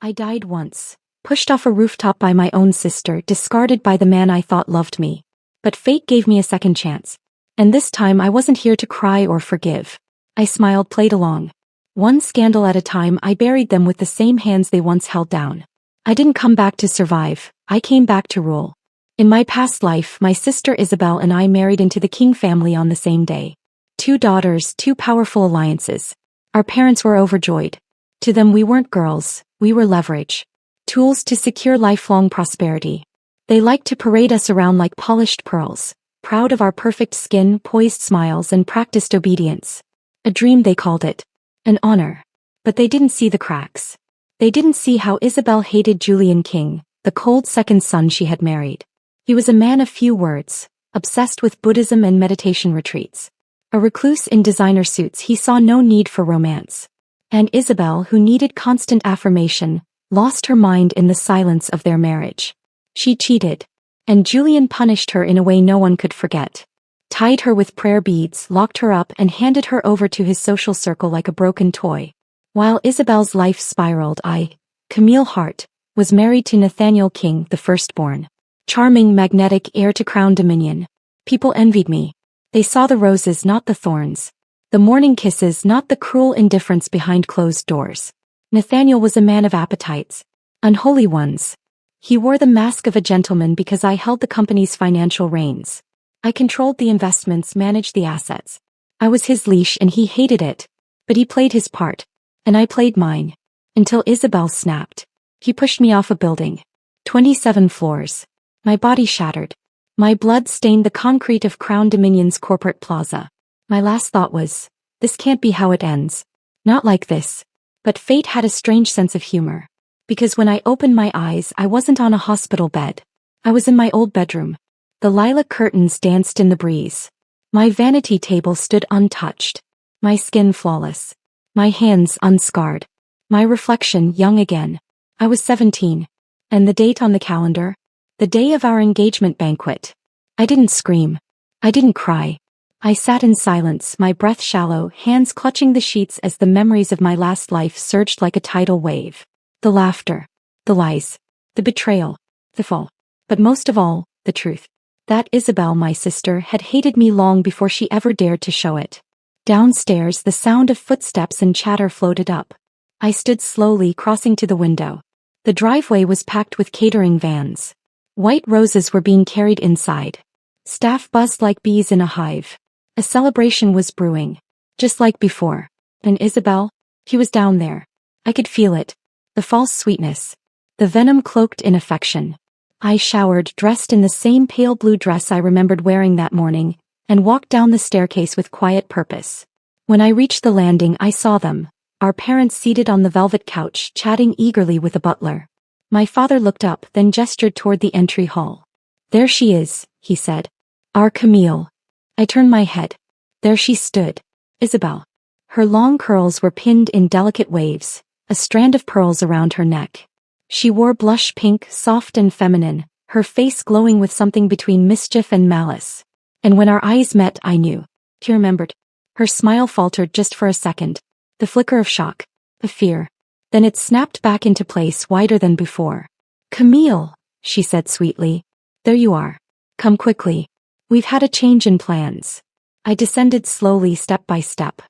I died once, pushed off a rooftop by my own sister, discarded by the man I thought loved me. But fate gave me a second chance. And this time I wasn't here to cry or forgive. I smiled, played along. One scandal at a time, I buried them with the same hands they once held down. I didn't come back to survive, I came back to rule. In my past life, my sister Isabel and I married into the King family on the same day. 2 daughters, 2 powerful alliances. Our parents were overjoyed. To them we weren't girls, we were leverage. Tools to secure lifelong prosperity. They liked to parade us around like polished pearls, proud of our perfect skin, poised smiles, and practiced obedience. A dream, they called it. An honor. But they didn't see the cracks. They didn't see how Isabel hated Julian King, the cold second son she had married. He was a man of few words, obsessed with Buddhism and meditation retreats. A recluse in designer suits, he saw no need for romance. And Isabel, who needed constant affirmation, lost her mind in the silence of their marriage. She cheated. And Julian punished her in a way no one could forget. Tied her with prayer beads, locked her up, and handed her over to his social circle like a broken toy. While Isabel's life spiraled, I, Camille Hart, was married to Nathaniel King, the firstborn. Charming, magnetic, heir to Crown Dominion. People envied me. They saw the roses, not the thorns. The morning kisses, not the cruel indifference behind closed doors. Nathaniel was a man of appetites. Unholy ones. He wore the mask of a gentleman because I held the company's financial reins. I controlled the investments, managed the assets. I was his leash and he hated it. But he played his part. And I played mine. Until Isabel snapped. He pushed me off a building. 27 floors. My body shattered. My blood stained the concrete of Crown Dominion's corporate plaza. My last thought was, this can't be how it ends. Not like this. But fate had a strange sense of humor. Because when I opened my eyes, I wasn't on a hospital bed. I was in my old bedroom. The lilac curtains danced in the breeze. My vanity table stood untouched. My skin flawless. My hands unscarred. My reflection young again. I was 17. And the date on the calendar? The day of our engagement banquet. I didn't scream. I didn't cry. I sat in silence, my breath shallow, hands clutching the sheets as the memories of my last life surged like a tidal wave. The laughter. The lies. The betrayal. The fall. But most of all, the truth. That Isabel, my sister, had hated me long before she ever dared to show it. Downstairs, the sound of footsteps and chatter floated up. I stood slowly, crossing to the window. The driveway was packed with catering vans. White roses were being carried inside. Staff buzzed like bees in a hive. A celebration was brewing. Just like before. And Isabel? She was down there. I could feel it. The false sweetness. The venom cloaked in affection. I showered, dressed in the same pale blue dress I remembered wearing that morning, and walked down the staircase with quiet purpose. When I reached the landing, I saw them, our parents seated on the velvet couch, chatting eagerly with a butler. My father looked up, then gestured toward the entry hall. There she is, he said. Our Camille. I turned my head. There she stood. Isabel. Her long curls were pinned in delicate waves, a strand of pearls around her neck. She wore blush pink, soft and feminine, her face glowing with something between mischief and malice. And when our eyes met, I knew. She remembered. Her smile faltered just for a second. The flicker of shock. Of fear. Then it snapped back into place, wider than before. Camille, she said sweetly. There you are. Come quickly. We've had a change in plans. I descended slowly, step by step.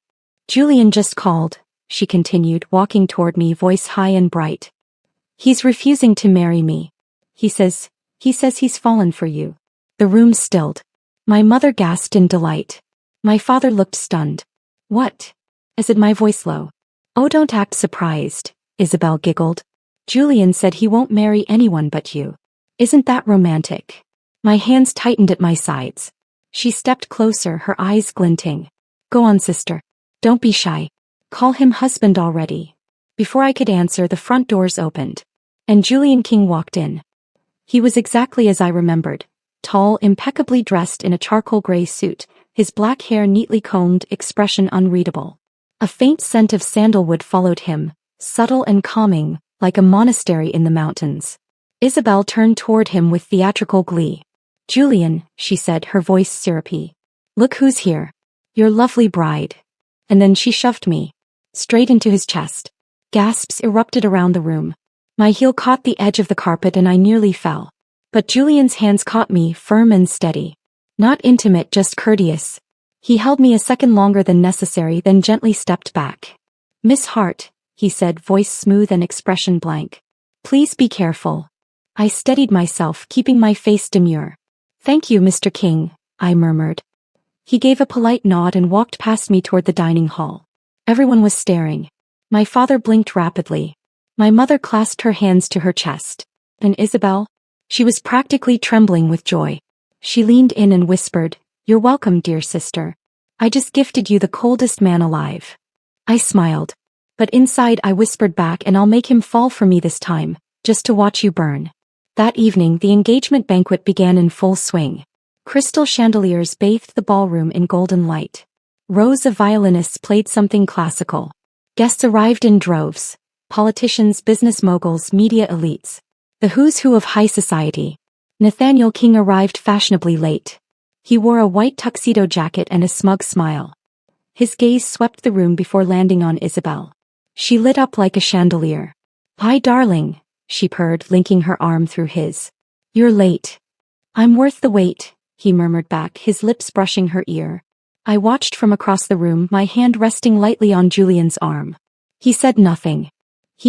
Julian just called, she continued, walking toward me, voice high and bright. He's refusing to marry me. He says he's fallen for you. The room stilled. My mother gasped in delight. My father looked stunned. What? I said, my voice low. Oh, don't act surprised, Isabel giggled. Julian said he won't marry anyone but you. Isn't that romantic? My hands tightened at my sides. She stepped closer, her eyes glinting. Go on, sister. Don't be shy. Call him husband already. Before I could answer, the front doors opened. And Julian King walked in. He was exactly as I remembered. Tall, impeccably dressed in a charcoal gray suit, his black hair neatly combed, expression unreadable. A faint scent of sandalwood followed him, subtle and calming, like a monastery in the mountains. Isabel turned toward him with theatrical glee. Julian, she said, her voice syrupy. Look who's here. Your lovely bride. And then she shoved me. Straight into his chest. Gasps erupted around the room. My heel caught the edge of the carpet and I nearly fell. But Julian's hands caught me, firm and steady. Not intimate, just courteous. He held me a second longer than necessary, then gently stepped back. "Miss Hart," he said, voice smooth and expression blank. "Please be careful." I steadied myself, keeping my face demure. "Thank you, Mr. King," I murmured. He gave a polite nod and walked past me toward the dining hall. Everyone was staring. My father blinked rapidly. My mother clasped her hands to her chest. And Isabel? She was practically trembling with joy. She leaned in and whispered, "You're welcome, dear sister. I just gifted you the coldest man alive." I smiled. But inside I whispered back, "And I'll make him fall for me this time, just to watch you burn." That evening the engagement banquet began in full swing. Crystal chandeliers bathed the ballroom in golden light. Rows of violinists played something classical. Guests arrived in droves. Politicians, business moguls, media elites. The who's who of high society. Nathaniel King arrived fashionably late. He wore a white tuxedo jacket and a smug smile. His gaze swept the room before landing on Isabel. She lit up like a chandelier. "Hi, darling," she purred, linking her arm through his. "You're late." "I'm worth the wait," he murmured back, his lips brushing her ear. I watched from across the room, my hand resting lightly on Julian's arm. He said nothing.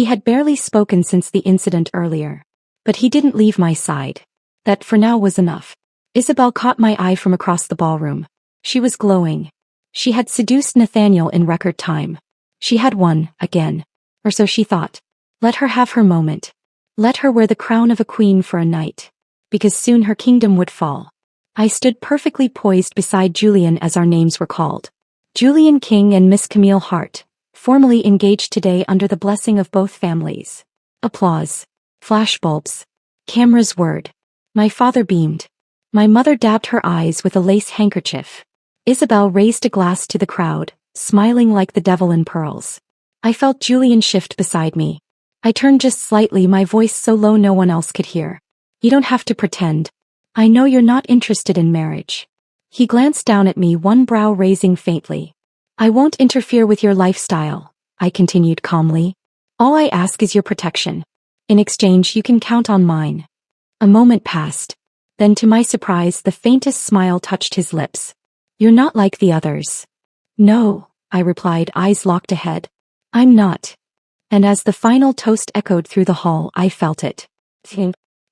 He had barely spoken since the incident earlier. But he didn't leave my side. That for now was enough. Isabel caught my eye from across the ballroom. She was glowing. She had seduced Nathaniel in record time. She had won, again. Or so she thought. Let her have her moment. Let her wear the crown of a queen for a night. Because soon her kingdom would fall. I stood perfectly poised beside Julian as our names were called. Julian King and Miss Camille Hart, formally engaged today under the blessing of both families. Applause. Flashbulbs. Cameras whirred. My father beamed. My mother dabbed her eyes with a lace handkerchief. Isabel raised a glass to the crowd, smiling like the devil in pearls. I felt Julian shift beside me. I turned just slightly, my voice so low no one else could hear. "You don't have to pretend. I know you're not interested in marriage." He glanced down at me, one brow raising faintly. "I won't interfere with your lifestyle," I continued calmly. "All I ask is your protection. In exchange, you can count on mine." A moment passed. Then to my surprise, the faintest smile touched his lips. "You're not like the others." "No," I replied, eyes locked ahead. "I'm not." And as the final toast echoed through the hall, I felt it.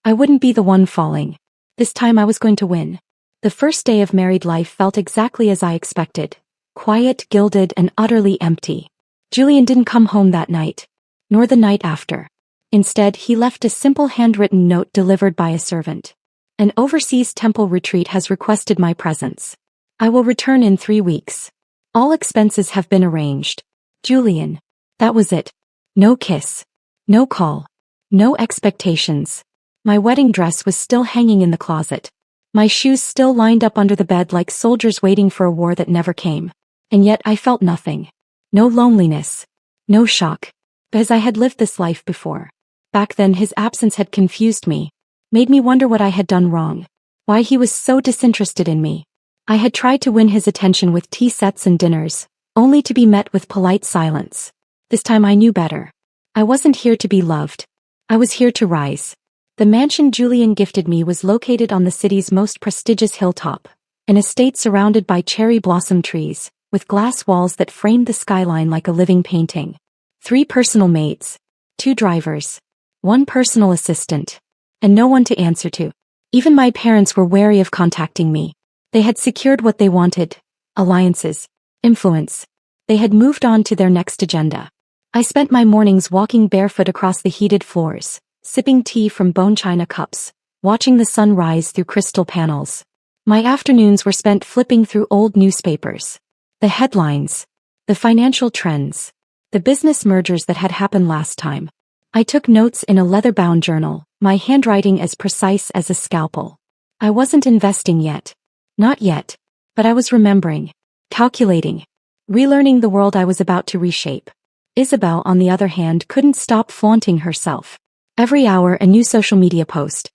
I wouldn't be the one falling. This time I was going to win. The first day of married life felt exactly as I expected. Quiet, gilded, and utterly empty. Julian didn't come home that night. Nor the night after. Instead, he left a simple handwritten note delivered by a servant. "An overseas temple retreat has requested my presence. I will return in 3 weeks. All expenses have been arranged. Julian." That was it. No kiss. No call. No expectations. My wedding dress was still hanging in the closet. My shoes still lined up under the bed like soldiers waiting for a war that never came. And yet I felt nothing. No loneliness. No shock. Because I had lived this life before. Back then his absence had confused me. Made me wonder what I had done wrong. Why he was so disinterested in me. I had tried to win his attention with tea sets and dinners, only to be met with polite silence. This time I knew better. I wasn't here to be loved. I was here to rise. The mansion Julian gifted me was located on the city's most prestigious hilltop, an estate surrounded by cherry blossom trees, with glass walls that framed the skyline like a living painting. 3 personal maids, 2 drivers, 1 personal assistant, and no one to answer to. Even my parents were wary of contacting me. They had secured what they wanted: alliances, influence. They had moved on to their next agenda. I spent my mornings walking barefoot across the heated floors, sipping tea from bone china cups, watching the sun rise through crystal panels. My afternoons were spent flipping through old newspapers. The headlines, the financial trends, the business mergers that had happened last time. I took notes in a leather-bound journal, my handwriting as precise as a scalpel. I wasn't investing yet. Not yet. But I was remembering, calculating, relearning the world I was about to reshape. Isabel, on the other hand, couldn't stop flaunting herself. Every hour a new social media post.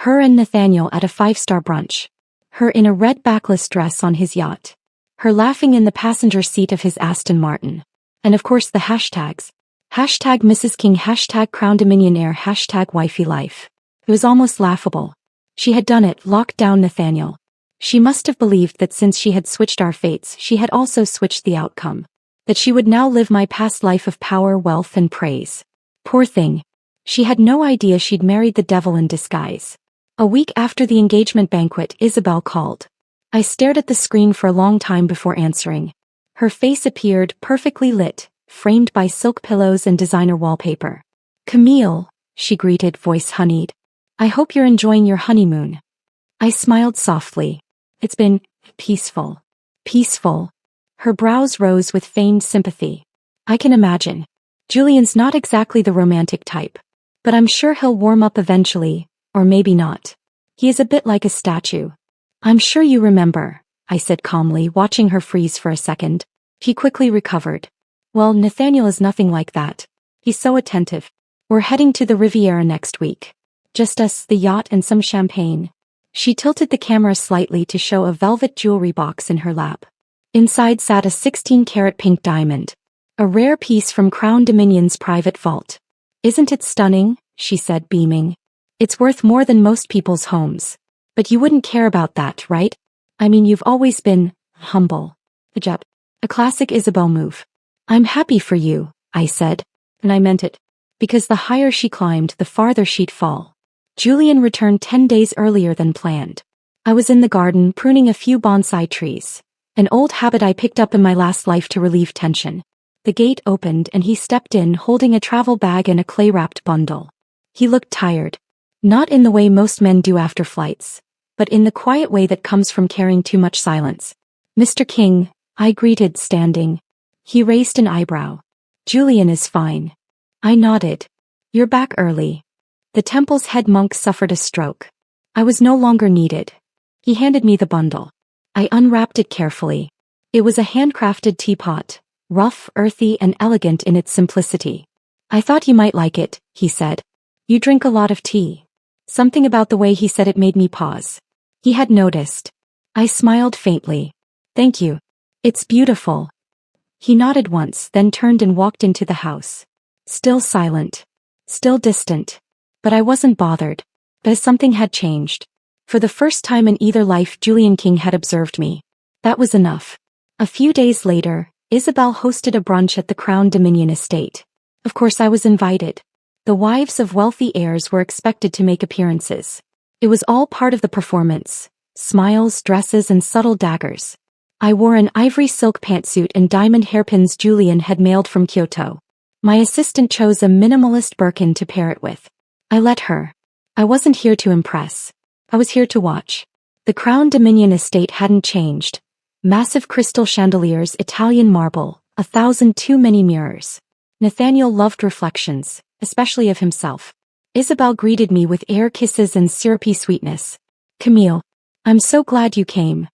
Her and Nathaniel at a 5-star brunch. Her in a red backless dress on his yacht. Her laughing in the passenger seat of his Aston Martin. And of course the hashtags. Hashtag Mrs. King, hashtag Crown Dominionaire, hashtag wifey life. It was almost laughable. She had done it, locked down Nathaniel. She must have believed that since she had switched our fates, she had also switched the outcome. That she would now live my past life of power, wealth, and praise. Poor thing. She had no idea she'd married the devil in disguise. A week after the engagement banquet, Isabel called. I stared at the screen for a long time before answering. Her face appeared, perfectly lit, framed by silk pillows and designer wallpaper. "Camille," she greeted, voice honeyed. "I hope you're enjoying your honeymoon." I smiled softly. "It's been peaceful." Peaceful. Her brows rose with feigned sympathy. "I can imagine. Julian's not exactly the romantic type. But I'm sure he'll warm up eventually, or maybe not. He is a bit like a statue." "I'm sure you remember," I said calmly, watching her freeze for a second. She quickly recovered. "Well, Nathaniel is nothing like that. He's so attentive. We're heading to the Riviera next week. Just us, the yacht, and some champagne." She tilted the camera slightly to show a velvet jewelry box in her lap. Inside sat a 16-carat pink diamond. A rare piece from Crown Dominion's private vault. "Isn't it stunning?" she said, beaming. "It's worth more than most people's homes. But you wouldn't care about that, right? I mean, you've always been humble." A classic Isabel move. "I'm happy for you," I said. And I meant it. Because the higher she climbed, the farther she'd fall. Julian returned 10 days earlier than planned. I was in the garden pruning a few bonsai trees. An old habit I picked up in my last life to relieve tension. The gate opened and he stepped in holding a travel bag and a clay-wrapped bundle. He looked tired. Not in the way most men do after flights, but in the quiet way that comes from carrying too much silence. "Mr. King," I greeted, standing. He raised an eyebrow. "Julian is fine." I nodded. "You're back early." The temple's head monk suffered a stroke. I was no longer needed. He handed me the bundle. I unwrapped it carefully. It was a handcrafted teapot, rough, earthy, and elegant in its simplicity. "I thought you might like it," he said. "You drink a lot of tea." Something about the way he said it made me pause. He had noticed. I smiled faintly. "Thank you. It's beautiful." He nodded once, then turned and walked into the house. Still silent. Still distant. But I wasn't bothered. Because something had changed. For the first time in either life, Julian King had observed me. That was enough. A few days later, Isabel hosted a brunch at the Crown Dominion estate. Of course I was invited. The wives of wealthy heirs were expected to make appearances. It was all part of the performance. Smiles, dresses, and subtle daggers. I wore an ivory silk pantsuit and diamond hairpins Julian had mailed from Kyoto. My assistant chose a minimalist Birkin to pair it with. I let her. I wasn't here to impress. I was here to watch. The Crown Dominion estate hadn't changed. Massive crystal chandeliers, Italian marble, 1,000 too many mirrors. Nathaniel loved reflections, especially of himself. Isabel greeted me with air kisses and syrupy sweetness. "Camille, I'm so glad you came."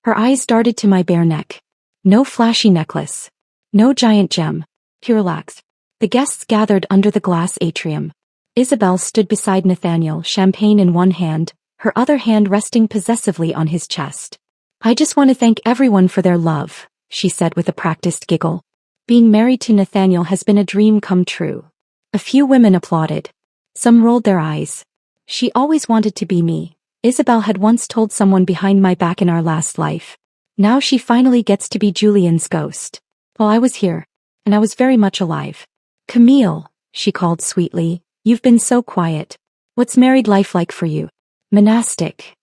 Her eyes darted to my bare neck. No flashy necklace. No giant gem. He relaxed. The guests gathered under the glass atrium. Isabel stood beside Nathaniel, champagne in one hand, her other hand resting possessively on his chest. "I just want to thank everyone for their love," she said with a practiced giggle. "Being married to Nathaniel has been a dream come true." A few women applauded. Some rolled their eyes. "She always wanted to be me," Isabel had once told someone behind my back in our last life. "Now she finally gets to be Julian's ghost." Well, I was here. And I was very much alive. "Camille," she called sweetly, "you've been so quiet. What's married life like for you?" "Monastic."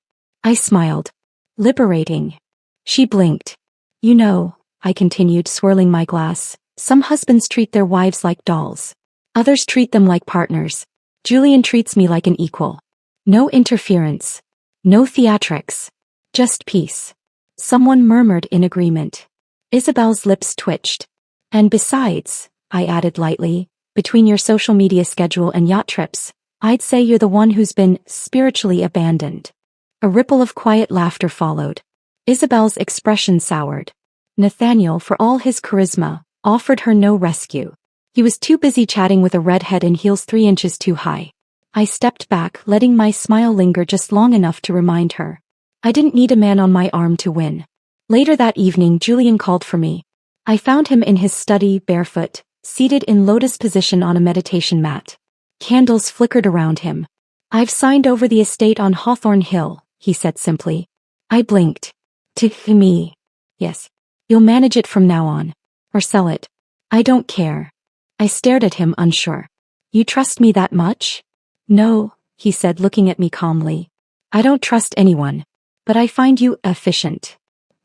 I smiled. "Liberating." She blinked. "You know," I continued, swirling my glass, "some husbands treat their wives like dolls. Others treat them like partners. Julian treats me like an equal. No interference. No theatrics. Just peace." Someone murmured in agreement. Isabel's lips twitched. "And besides," I added lightly, "between your social media schedule and yacht trips, I'd say you're the one who's been spiritually abandoned." A ripple of quiet laughter followed. Isabel's expression soured. Nathaniel, for all his charisma, offered her no rescue. He was too busy chatting with a redhead in heels 3 inches too high. I stepped back, letting my smile linger just long enough to remind her. I didn't need a man on my arm to win. Later that evening, Julian called for me. I found him in his study, barefoot, seated in lotus position on a meditation mat. Candles flickered around him. "I've signed over the estate on Hawthorne Hill," he said simply. I blinked. "To me?" "Yes. You'll manage it from now on. Or sell it." "I don't care." I stared at him, unsure. "You trust me that much?" "No," he said, looking at me calmly. "I don't trust anyone. But I find you efficient."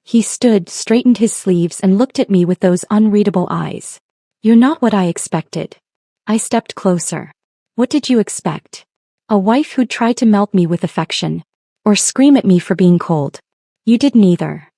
He stood, straightened his sleeves, and looked at me with those unreadable eyes. "You're not what I expected." I stepped closer. "What did you expect? A wife who'd try to melt me with affection? Or scream at me for being cold? You did neither."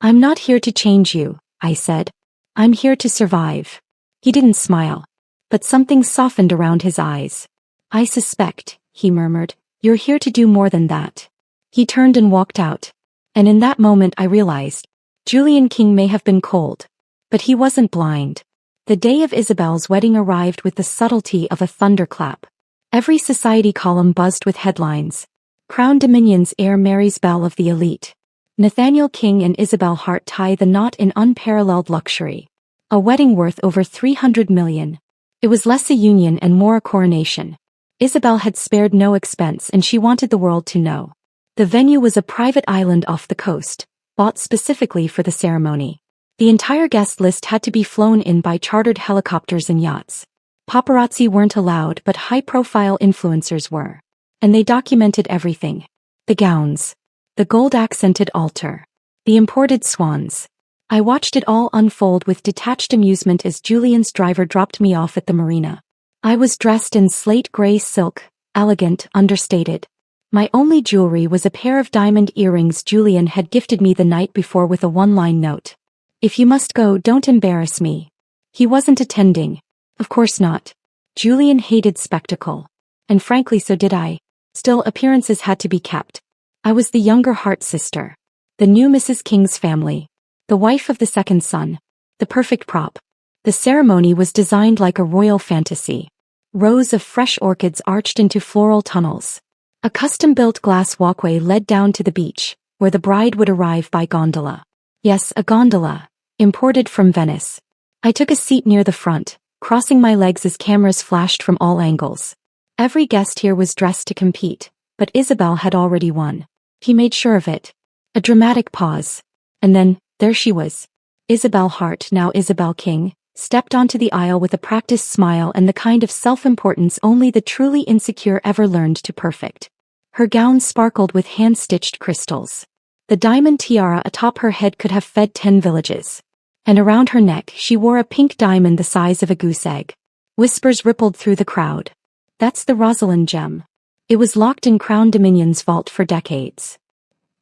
"I'm not here to change you," I said. "I'm here to survive." He didn't smile. But something softened around his eyes. "I suspect," he murmured, "you're here to do more than that." He turned and walked out. And in that moment I realized, Julian King may have been cold. But he wasn't blind. The day of Isabel's wedding arrived with the subtlety of a thunderclap. Every society column buzzed with headlines. Crown Dominion's heir marries belle of the elite. Nathaniel King and Isabel Hart tie the knot in unparalleled luxury. A wedding worth over $300 million. It was less a union and more a coronation. Isabel had spared no expense, and she wanted the world to know. The venue was a private island off the coast, bought specifically for the ceremony. The entire guest list had to be flown in by chartered helicopters and yachts. Paparazzi weren't allowed, but high-profile influencers were. And they documented everything. The gowns. The gold-accented altar. The imported swans. I watched it all unfold with detached amusement as Julian's driver dropped me off at the marina. I was dressed in slate gray silk, elegant, understated. My only jewelry was a pair of diamond earrings Julian had gifted me the night before with a one-line note. "If you must go, don't embarrass me." He wasn't attending. Of course not. Julian hated spectacle. And frankly, so did I. Still, appearances had to be kept. I was the younger Hart sister. The new Mrs. King's family. The wife of the second son. The perfect prop. The ceremony was designed like a royal fantasy. Rows of fresh orchids arched into floral tunnels. A custom-built glass walkway led down to the beach, where the bride would arrive by gondola. Yes, a gondola. Imported from Venice. I took a seat near the front, crossing my legs as cameras flashed from all angles. Every guest here was dressed to compete, but Isabel had already won. He made sure of it. A dramatic pause. And then, there she was. Isabel Hart, now Isabel King, stepped onto the aisle with a practiced smile and the kind of self-importance only the truly insecure ever learned to perfect. Her gown sparkled with hand-stitched crystals. The diamond tiara atop her head could have fed 10 villages. And around her neck she wore a pink diamond the size of a goose egg. Whispers rippled through the crowd. "That's the Rosalind gem. It was locked in Crown Dominion's vault for decades."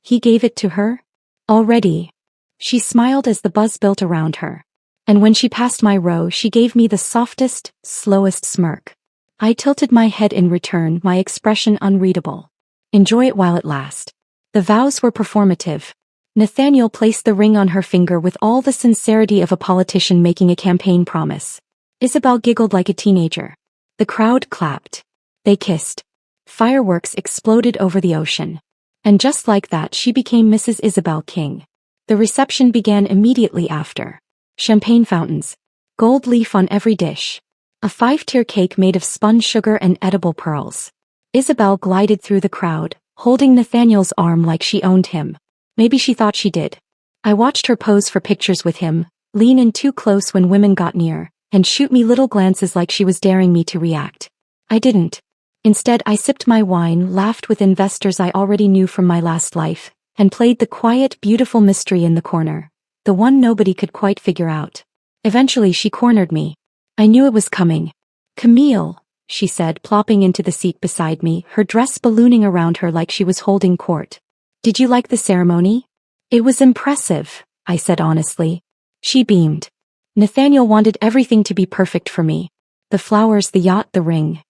He gave it to her? Already. She smiled as the buzz built around her. And when she passed my row, she gave me the softest, slowest smirk. I tilted my head in return, my expression unreadable. Enjoy it while it lasts. The vows were performative. Nathaniel placed the ring on her finger with all the sincerity of a politician making a campaign promise. Isabel giggled like a teenager. The crowd clapped. They kissed. Fireworks exploded over the ocean. And just like that, she became Mrs. Isabel King. The reception began immediately after. Champagne fountains. Gold leaf on every dish. A 5-tier cake made of spun sugar and edible pearls. Isabel glided through the crowd, holding Nathaniel's arm like she owned him. Maybe she thought she did. I watched her pose for pictures with him, lean in too close when women got near, and shoot me little glances like she was daring me to react. I didn't. Instead, I sipped my wine, laughed with investors I already knew from my last life, and played the quiet, beautiful mystery in the corner. The one nobody could quite figure out. Eventually she cornered me. I knew it was coming. "Camille," she said, plopping into the seat beside me, her dress ballooning around her like she was holding court. "Did you like the ceremony?" "It was impressive," I said honestly. She beamed. Nathaniel wanted everything to be perfect for me. The flowers, the yacht, the ring.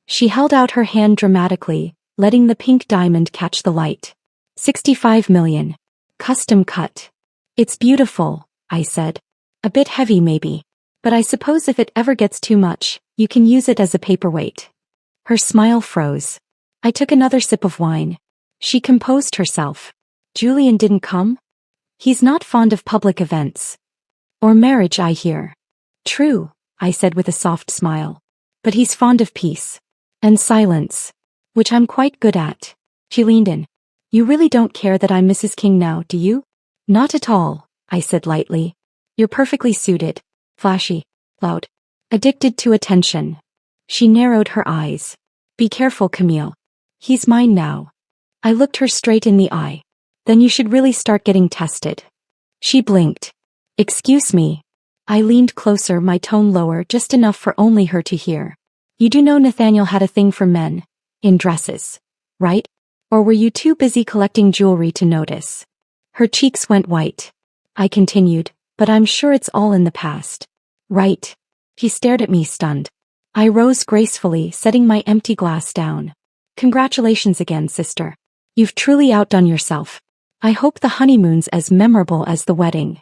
She held out her hand dramatically, letting the pink diamond catch the light. 65 million. Custom cut. "It's beautiful," I said. "A bit heavy maybe. But I suppose if it ever gets too much, you can use it as a paperweight." Her smile froze. I took another sip of wine. She composed herself. "Julian didn't come? He's not fond of public events. Or marriage, I hear." "True," I said with a soft smile. But he's fond of peace. And silence. Which I'm quite good at. She leaned in. You really don't care that I'm Mrs. King now, do you? Not at all, I said lightly. You're perfectly suited. Flashy. Loud. Addicted to attention. She narrowed her eyes. Be careful, Camille. He's mine now. I looked her straight in the eye. Then you should really start getting tested. She blinked. Excuse me. I leaned closer, my tone lower, just enough for only her to hear. You do know Nathaniel had a thing for men. In dresses. Right? Or were you too busy collecting jewelry to notice? Her cheeks went white. I continued, but I'm sure it's all in the past. Right. He stared at me, stunned. I rose gracefully, setting my empty glass down. Congratulations again, sister. You've truly outdone yourself. I hope the honeymoon's as memorable as the wedding.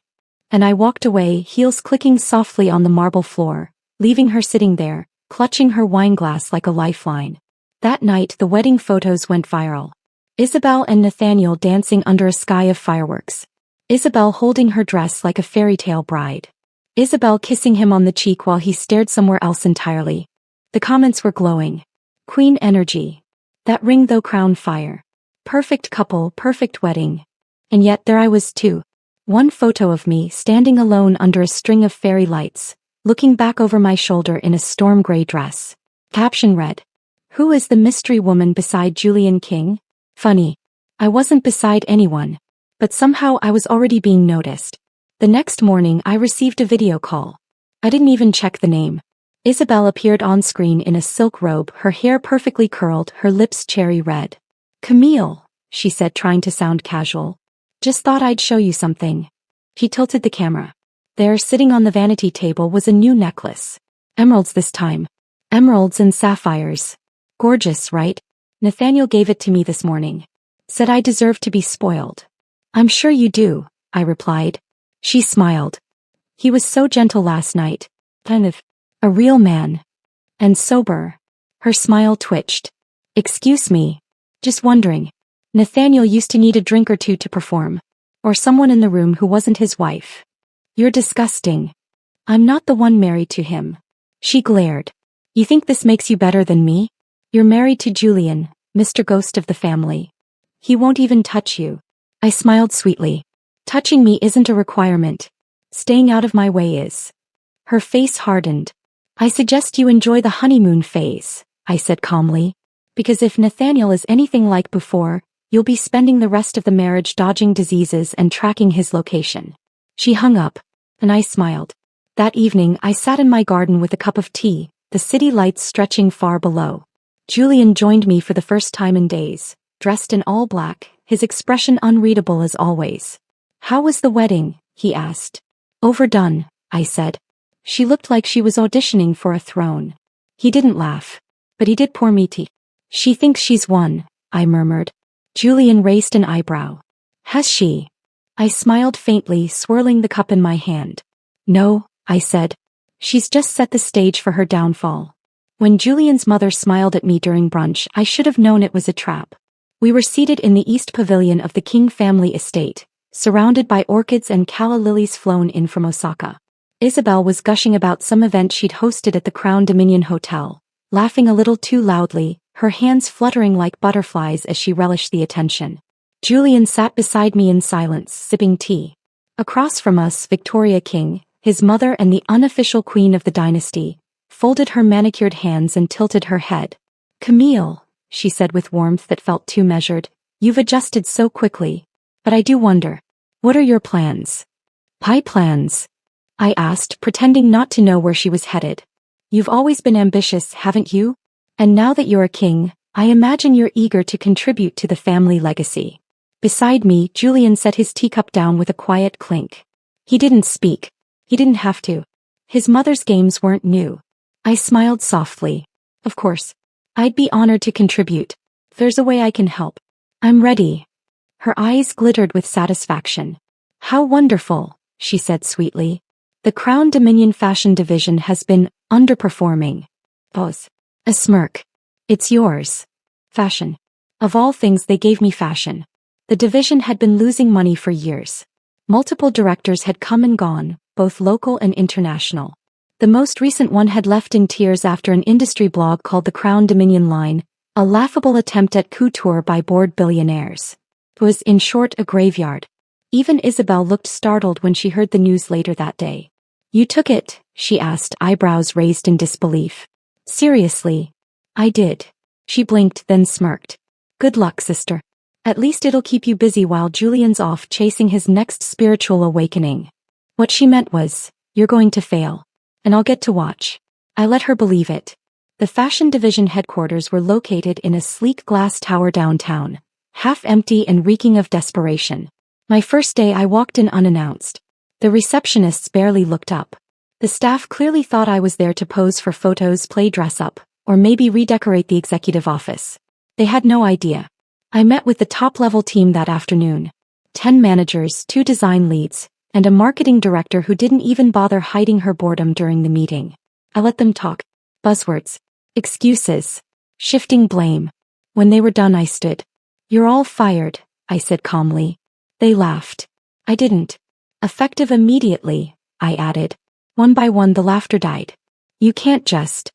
And I walked away, heels clicking softly on the marble floor, leaving her sitting there, clutching her wine glass like a lifeline. That night the wedding photos went viral. Isabel and Nathaniel dancing under a sky of fireworks. Isabel holding her dress like a fairy tale bride. Isabel kissing him on the cheek while he stared somewhere else entirely. The comments were glowing. Queen energy. That ring though crown fire. Perfect couple, perfect wedding. And yet there I was too. One photo of me standing alone under a string of fairy lights, looking back over my shoulder in a storm gray dress. Caption read, "Who is the mystery woman beside Julian King?" Funny. I wasn't beside anyone. But somehow I was already being noticed. The next morning I received a video call. I didn't even check the name. Isabel appeared on screen in a silk robe, her hair perfectly curled, her lips cherry red. "Camille," she said, trying to sound casual. "Just thought I'd show you something." She tilted the camera. There, sitting on the vanity table, was a new necklace. Emeralds this time. Emeralds and sapphires. Gorgeous, right? Nathaniel gave it to me this morning. Said I deserved to be spoiled. "I'm sure you do," I replied. She smiled. "He was so gentle last night. Kind of. A real man. And sober." Her smile twitched. "Excuse me. Just wondering. Nathaniel used to need a drink or two to perform. Or someone in the room who wasn't his wife." "You're disgusting. I'm not the one married to him." She glared. "You think this makes you better than me? You're married to Julian, Mr. Ghost of the family. He won't even touch you." I smiled sweetly. "Touching me isn't a requirement. Staying out of my way is." Her face hardened. "I suggest you enjoy the honeymoon phase," I said calmly. "Because if Nathaniel is anything like before, you'll be spending the rest of the marriage dodging diseases and tracking his location." She hung up, and I smiled. That evening I sat in my garden with a cup of tea, the city lights stretching far below. Julian joined me for the first time in days, dressed in all black, his expression unreadable as always. "How was the wedding?" he asked. "Overdone," I said. She looked like she was auditioning for a throne. He didn't laugh, but he did pour me tea. "She thinks she's won," I murmured. Julian raised an eyebrow. "Has she?" I smiled faintly, swirling the cup in my hand. "No," I said. "She's just set the stage for her downfall." When Julian's mother smiled at me during brunch, I should have known it was a trap. We were seated in the East Pavilion of the King family estate, surrounded by orchids and calla lilies flown in from Osaka. Isabel was gushing about some event she'd hosted at the Crown Dominion Hotel, laughing a little too loudly, her hands fluttering like butterflies as she relished the attention. Julian sat beside me in silence, sipping tea. Across from us, Victoria King, his mother and the unofficial queen of the dynasty, folded her manicured hands and tilted her head. "Camille," she said with warmth that felt too measured, "you've adjusted so quickly. But I do wonder, what are your plans?" "Pie plans?" I asked, pretending not to know where she was headed. "You've always been ambitious, haven't you? And now that you're a king, I imagine you're eager to contribute to the family legacy." Beside me, Julian set his teacup down with a quiet clink. He didn't speak. He didn't have to. His mother's games weren't new. I smiled softly. "Of course. I'd be honored to contribute. If there's a way I can help. I'm ready." Her eyes glittered with satisfaction. "How wonderful," she said sweetly. "The Crown Dominion fashion division has been underperforming." Pause. A smirk. "It's yours." Fashion. Of all things, they gave me fashion. The division had been losing money for years. Multiple directors had come and gone, both local and international. The most recent one had left in tears after an industry blog called the Crown Dominion line, a laughable attempt at couture by bored billionaires. It was, in short, a graveyard. Even Isabel looked startled when she heard the news later that day. "You took it?" she asked, eyebrows raised in disbelief. "Seriously?" "I did." She blinked, then smirked. "Good luck, sister. At least it'll keep you busy while Julian's off chasing his next spiritual awakening." What she meant was, "You're going to fail. And I'll get to watch." I let her believe it. The fashion division headquarters were located in a sleek glass tower downtown, half empty and reeking of desperation. My first day I walked in unannounced. The receptionists barely looked up. The staff clearly thought I was there to pose for photos, play dress up, or maybe redecorate the executive office. They had no idea. I met with the top-level team that afternoon. 10 managers, 2 design leads, and a marketing director who didn't even bother hiding her boredom during the meeting. I let them talk. Buzzwords. Excuses. Shifting blame. When they were done I stood. "You're all fired," I said calmly. They laughed. I didn't. "Effective immediately," I added. One by one the laughter died. "You can't just."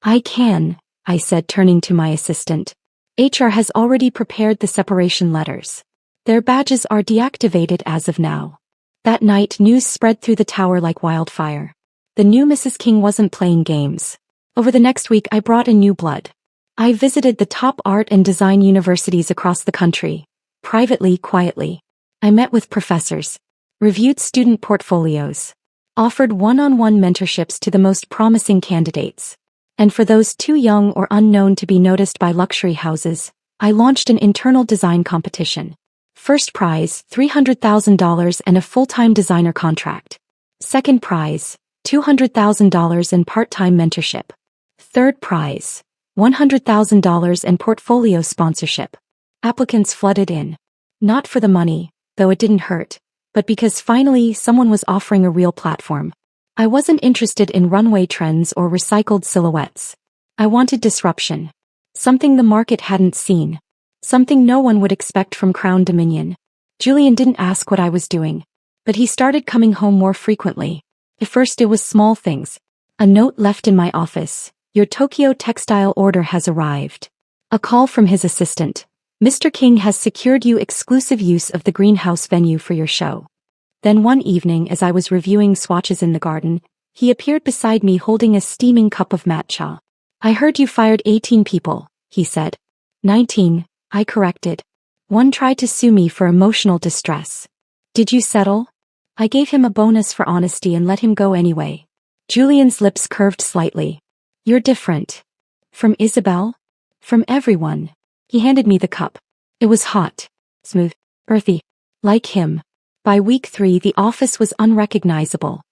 "I can," I said, turning to my assistant. "HR has already prepared the separation letters. Their badges are deactivated as of now." That night news spread through the tower like wildfire. The new Mrs. King wasn't playing games. Over the next week I brought in new blood. I visited the top art and design universities across the country. Privately, quietly. I met with professors. Reviewed student portfolios. Offered one-on-one mentorships to the most promising candidates. And for those too young or unknown to be noticed by luxury houses, I launched an internal design competition. First prize, $300,000 and a full-time designer contract. Second prize, $200,000 in part-time mentorship. Third prize, $100,000 in portfolio sponsorship. Applicants flooded in. Not for the money, though it didn't hurt, but because finally someone was offering a real platform. I wasn't interested in runway trends or recycled silhouettes. I wanted disruption. Something the market hadn't seen. Something no one would expect from Crown Dominion. Julian didn't ask what I was doing, but he started coming home more frequently. At first it was small things. A note left in my office, "Your Tokyo textile order has arrived." A call from his assistant, "Mr. King has secured you exclusive use of the greenhouse venue for your show." Then one evening as I was reviewing swatches in the garden, he appeared beside me holding a steaming cup of matcha. "I heard you fired 18 people," he said. 19, I corrected. One tried to sue me for emotional distress. "Did you settle?" I gave him a bonus for honesty and let him go anyway. Julian's lips curved slightly. "You're different." "From Isabel?" "From everyone." He handed me the cup. It was hot, smooth, earthy. Like him. By week 3 the office was unrecognizable.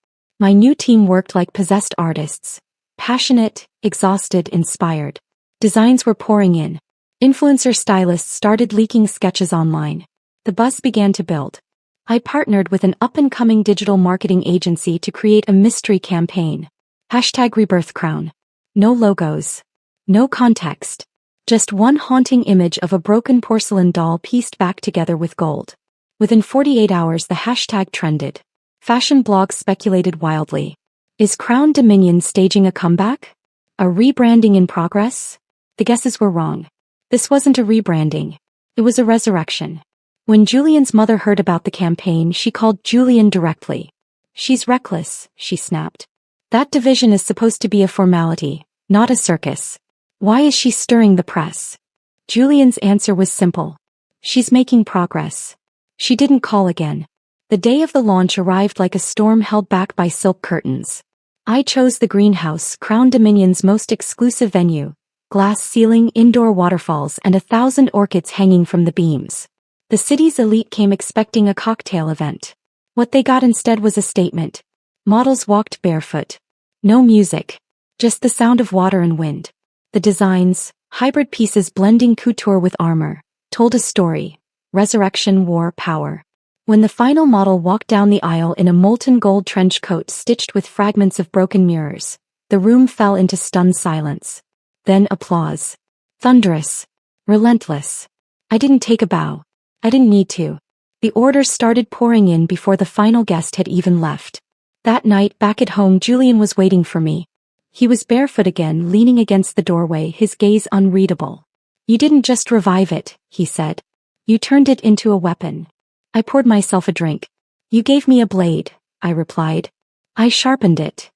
My new team worked like possessed artists. Passionate, exhausted, inspired. Designs were pouring in. Influencer stylists started leaking sketches online. The buzz began to build. I partnered with an up-and-coming digital marketing agency to create a mystery campaign. #RebirthCrown. No logos. No context. Just one haunting image of a broken porcelain doll pieced back together with gold. Within 48 hours the hashtag trended. Fashion blogs speculated wildly. Is Crown Dominion staging a comeback? A rebranding in progress? The guesses were wrong. This wasn't a rebranding. It was a resurrection. When Julian's mother heard about the campaign, she called Julian directly. "She's reckless," she snapped. "That division is supposed to be a formality, not a circus. Why is she stirring the press?" Julian's answer was simple. "She's making progress." She didn't call again. The day of the launch arrived like a storm held back by silk curtains. I chose the greenhouse, Crown Dominion's most exclusive venue. Glass ceiling, indoor waterfalls, and 1,000 orchids hanging from the beams. The city's elite came expecting a cocktail event. What they got instead was a statement. Models walked barefoot. No music. Just the sound of water and wind. The designs, hybrid pieces blending couture with armor, told a story. Resurrection, war, power. When the final model walked down the aisle in a molten gold trench coat stitched with fragments of broken mirrors, the room fell into stunned silence. Then applause. Thunderous. Relentless. I didn't take a bow. I didn't need to. The orders started pouring in before the final guest had even left. That night back at home, Julian was waiting for me. He was barefoot again, leaning against the doorway, his gaze unreadable. You didn't just revive it, he said. You turned it into a weapon. I poured myself a drink. You gave me a blade, I replied. I sharpened it.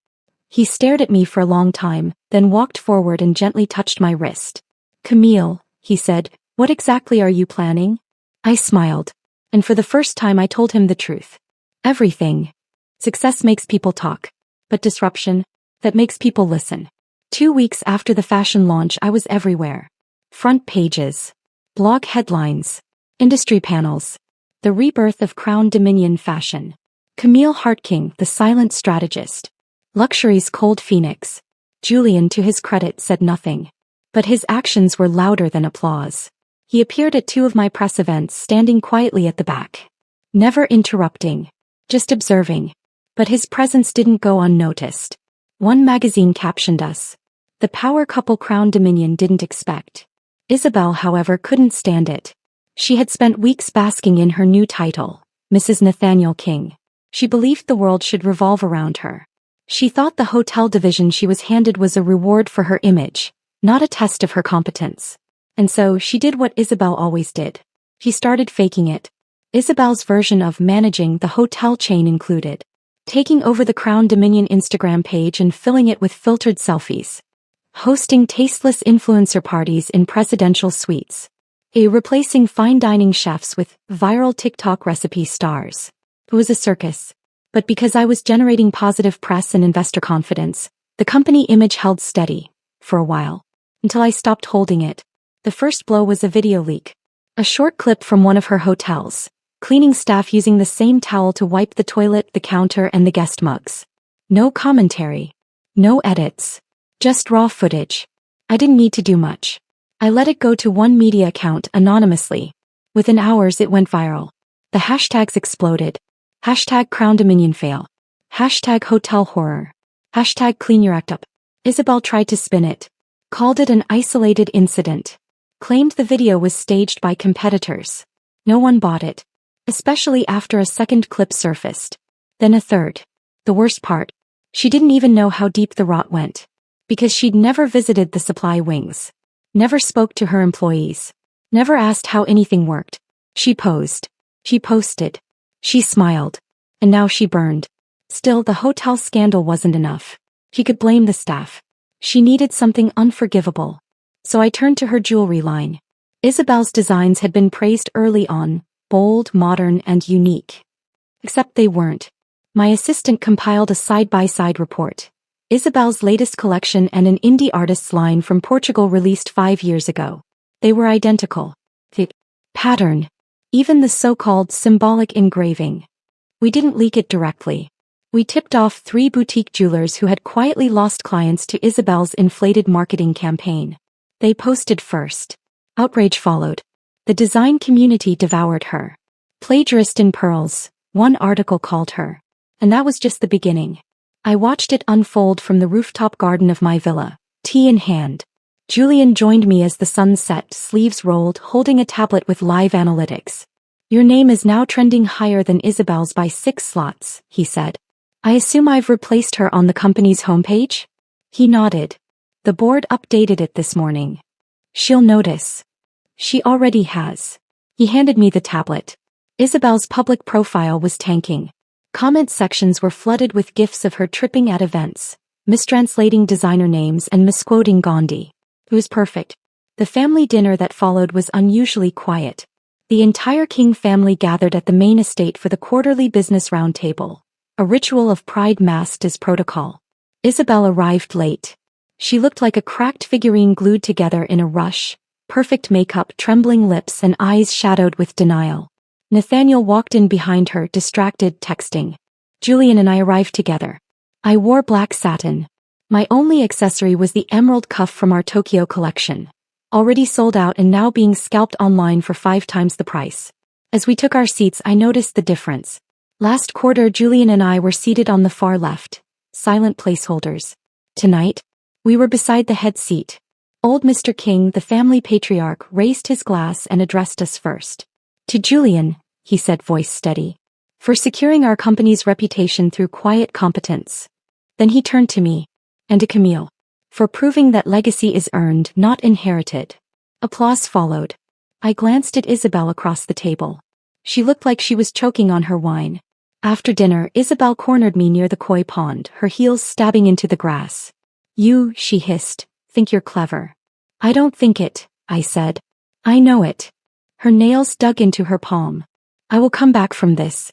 He stared at me for a long time, then walked forward and gently touched my wrist. Camille, he said, what exactly are you planning? I smiled. And for the first time I told him the truth. Everything. Success makes people talk. But disruption, that makes people listen. 2 weeks after the fashion launch, I was everywhere. Front pages. Blog headlines. Industry panels. The rebirth of Crown Dominion fashion. Camille Hartking, the silent strategist. Luxury's cold phoenix. Julian, to his credit, said nothing. But his actions were louder than applause. He appeared at 2 of my press events, standing quietly at the back. Never interrupting. Just observing. But his presence didn't go unnoticed. One magazine captioned us. The power couple Crown Dominion didn't expect. Isabel, however, couldn't stand it. She had spent weeks basking in her new title, Mrs. Nathaniel King. She believed the world should revolve around her. She thought the hotel division she was handed was a reward for her image, not a test of her competence. And so she did what Isabel always did. She started faking it. Isabel's version of managing the hotel chain included taking over the Crown Dominion Instagram page and filling it with filtered selfies, hosting tasteless influencer parties in presidential suites, replacing fine dining chefs with viral TikTok recipe stars. It was a circus. But because I was generating positive press and investor confidence, the company image held steady, for a while, until I stopped holding it. The first blow was a video leak. A short clip from one of her hotels, cleaning staff using the same towel to wipe the toilet, the counter, and the guest mugs. No commentary. No edits. Just raw footage. I didn't need to do much. I let it go to one media account anonymously. Within hours it went viral. The hashtags exploded. Hashtag Crown Dominion fail. Hashtag hotel horror. Hashtag clean your act up. Isabel tried to spin it. Called it an isolated incident. Claimed the video was staged by competitors. No one bought it. Especially after a second clip surfaced. Then a third. The worst part. She didn't even know how deep the rot went. Because she'd never visited the supply wings. Never spoke to her employees. Never asked how anything worked. She posed. She posted. She smiled. And now she burned. Still, the hotel scandal wasn't enough. She could blame the staff. She needed something unforgivable. So I turned to her jewelry line. Isabel's designs had been praised early on, bold, modern, and unique. Except they weren't. My assistant compiled a side-by-side report. Isabel's latest collection and an indie artist's line from Portugal released 5 years ago. They were identical. The pattern. Even the so-called symbolic engraving. We didn't leak it directly. We tipped off 3 boutique jewelers who had quietly lost clients to Isabel's inflated marketing campaign. They posted first. Outrage followed. The design community devoured her. Plagiarist in pearls, one article called her. And that was just the beginning. I watched it unfold from the rooftop garden of my villa, tea in hand. Julian joined me as the sun set, sleeves rolled, holding a tablet with live analytics. Your name is now trending higher than Isabel's by 6 slots, he said. I assume I've replaced her on the company's homepage? He nodded. The board updated it this morning. She'll notice. She already has. He handed me the tablet. Isabel's public profile was tanking. Comment sections were flooded with gifs of her tripping at events, mistranslating designer names and misquoting Gandhi. It was perfect. The family dinner that followed was unusually quiet. The entire King family gathered at the main estate for the quarterly business roundtable, a ritual of pride masked as protocol. Isabel arrived late. She looked like a cracked figurine glued together in a rush, perfect makeup, trembling lips, and eyes shadowed with denial. Nathaniel walked in behind her, distracted, texting. Julian and I arrived together. I wore black satin. My only accessory was the emerald cuff from our Tokyo collection. Already sold out and now being scalped online for 5 times the price. As we took our seats, I noticed the difference. Last quarter, Julian and I were seated on the far left, silent placeholders. Tonight, we were beside the head seat. Old Mr. King, the family patriarch, raised his glass and addressed us first. To Julian, he said, voice steady. For securing our company's reputation through quiet competence. Then he turned to me. And to Camille. For proving that legacy is earned, not inherited. Applause followed. I glanced at Isabel across the table. She looked like she was choking on her wine. After dinner, Isabel cornered me near the koi pond, her heels stabbing into the grass. You, she hissed, think you're clever. I don't think it, I said. I know it. Her nails dug into her palm. I will come back from this.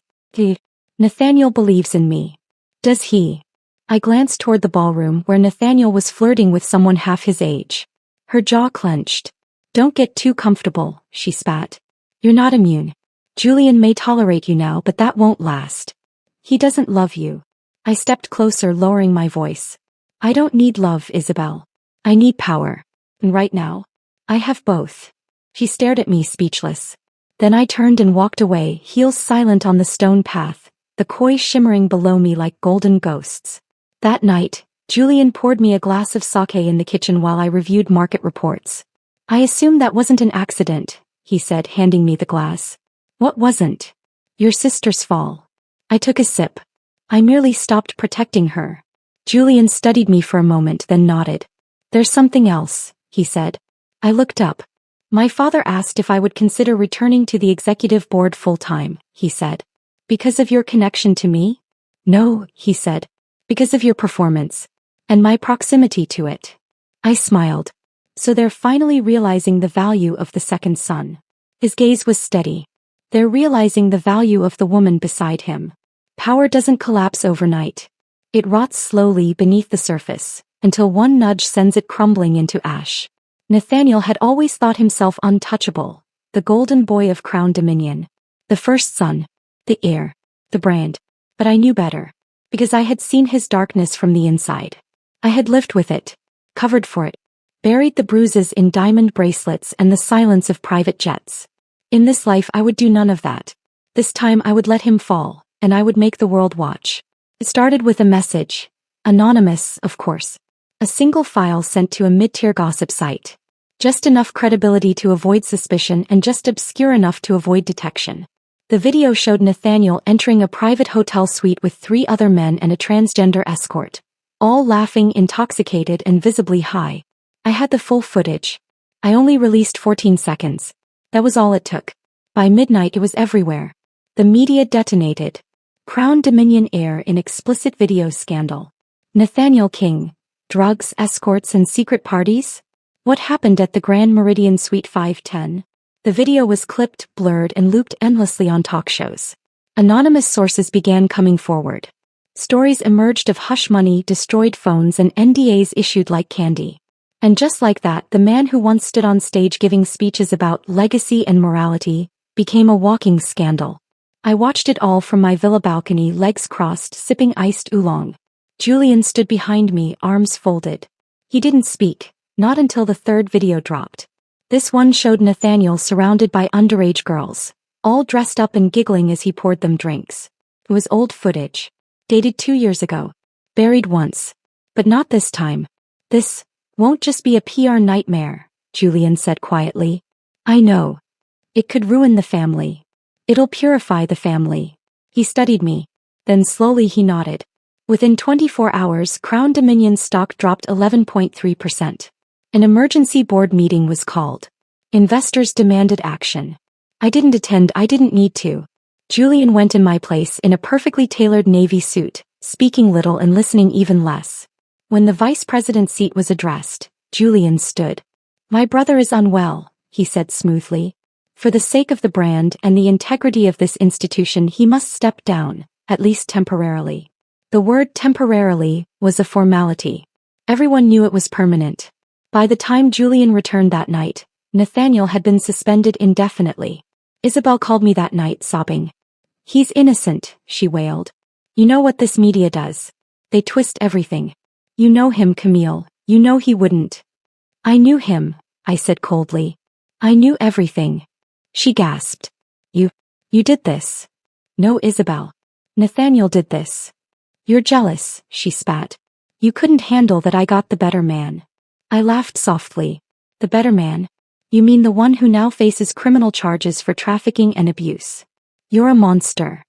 Nathaniel believes in me. Does he? I glanced toward the ballroom where Nathaniel was flirting with someone half his age. Her jaw clenched. Don't get too comfortable, she spat. You're not immune. Julian may tolerate you now, but that won't last. He doesn't love you. I stepped closer, lowering my voice. I don't need love, Isabel. I need power. And right now, I have both. She stared at me, speechless. Then I turned and walked away, heels silent on the stone path, the koi shimmering below me like golden ghosts. That night, Julian poured me a glass of sake in the kitchen while I reviewed market reports. I assume that wasn't an accident, he said, handing me the glass. What wasn't? Your sister's fall. I took a sip. I merely stopped protecting her. Julian studied me for a moment, then nodded. There's something else, he said. I looked up. My father asked if I would consider returning to the executive board full-time, he said. Because of your connection to me? No, he said. Because of your performance. And my proximity to it. I smiled. So they're finally realizing the value of the second son. His gaze was steady. They're realizing the value of the woman beside him. Power doesn't collapse overnight. It rots slowly beneath the surface, until one nudge sends it crumbling into ash. Nathaniel had always thought himself untouchable, the golden boy of Crown Dominion. The first son, the heir, the brand. But I knew better. Because I had seen his darkness from the inside. I had lived with it, covered for it, buried the bruises in diamond bracelets and the silence of private jets. In this life I would do none of that. This time I would let him fall, and I would make the world watch. It started with a message. Anonymous, of course. A single file sent to a mid-tier gossip site. Just enough credibility to avoid suspicion and just obscure enough to avoid detection. The video showed Nathaniel entering a private hotel suite with 3 other men and a transgender escort. All laughing, intoxicated and visibly high. I had the full footage. I only released 14 seconds. That was all it took. By midnight it was everywhere. The media detonated. Crown Dominion heir in explicit video scandal. Nathaniel King. Drugs, escorts and secret parties? What happened at the Grand Meridian Suite 510? The video was clipped, blurred and looped endlessly on talk shows. Anonymous sources began coming forward. Stories emerged of hush money, destroyed phones and NDAs issued like candy. And just like that, the man who once stood on stage giving speeches about legacy and morality became a walking scandal. I watched it all from my villa balcony, legs crossed, sipping iced oolong. Julian stood behind me, arms folded. He didn't speak, not until the 3rd video dropped. This one showed Nathaniel surrounded by underage girls, all dressed up and giggling as he poured them drinks. It was old footage. Dated 2 years ago. Buried once. But not this time. This won't just be a PR nightmare, Julian said quietly. I know. It could ruin the family. It'll purify the family. He studied me. Then slowly he nodded. Within 24 hours, Crown Dominion stock dropped 11.3%. An emergency board meeting was called. Investors demanded action. I didn't attend, I didn't need to. Julian went in my place in a perfectly tailored navy suit, speaking little and listening even less. When the vice president's seat was addressed, Julian stood. My brother is unwell, he said smoothly. For the sake of the brand and the integrity of this institution he must step down, at least temporarily. The word temporarily was a formality. Everyone knew it was permanent. By the time Julian returned that night, Nathaniel had been suspended indefinitely. Isabel called me that night, sobbing. He's innocent, she wailed. You know what this media does. They twist everything. You know him, Camille, you know he wouldn't. I knew him, I said coldly. I knew everything. She gasped. You did this. No, Isabel. Nathaniel did this. You're jealous, she spat. You couldn't handle that I got the better man. I laughed softly. The better man? You mean the one who now faces criminal charges for trafficking and abuse? You're a monster.